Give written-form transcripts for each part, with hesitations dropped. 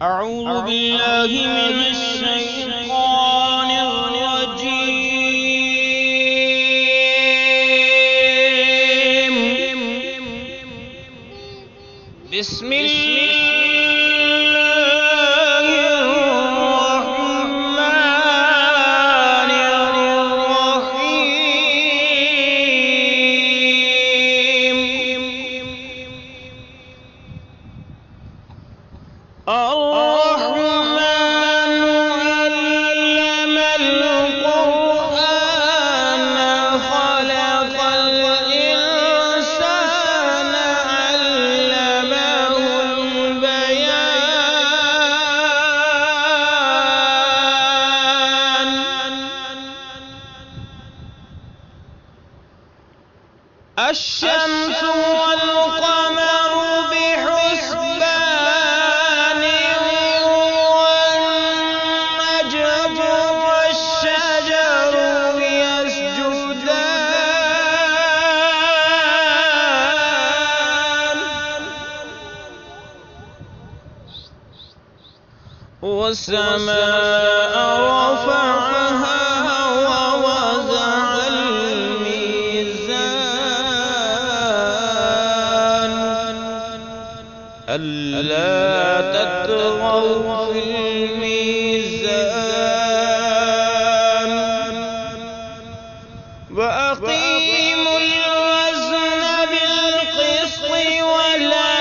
أعوذ بالله من الشيطان الرجيم. بسم الله الرحمن الرحيم. الرحمن علم القرآن خلق الإنسان علمه البيان. الشمس والقمر بحسبان والنجم والشجر يسجدان والسماء رفعها ووضع الميزان ألا تطغوا في الميزان وأقيموا الوزن بالقسط ولا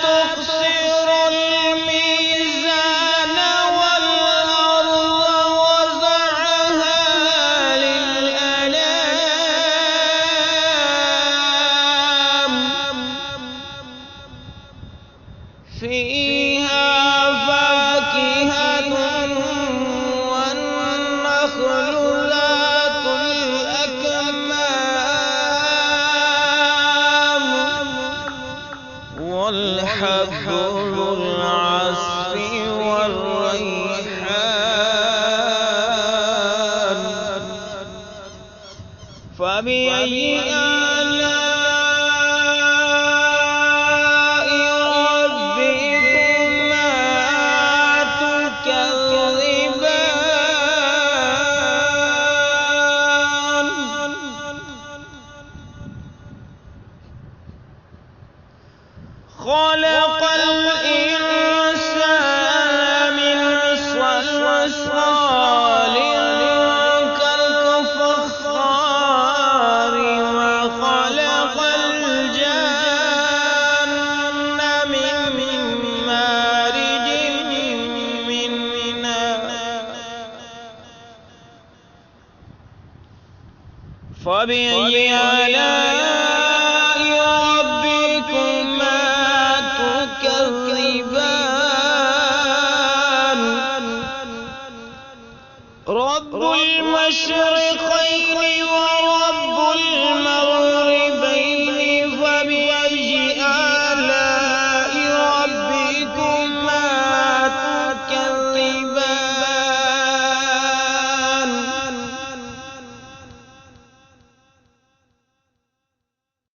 تخسروا الميزان والأرض وضعها للأنام فيها فاكهة والنخل ذات الأكمام والحب ذو العصف والريحان فبأي آلاء ربكما تكذبان خلق الإنسان من صلصال كالفخار وخلق الجن من مارج من نار فبأي آلاء ربكما تكذبان رب المشرقين ورب المغربين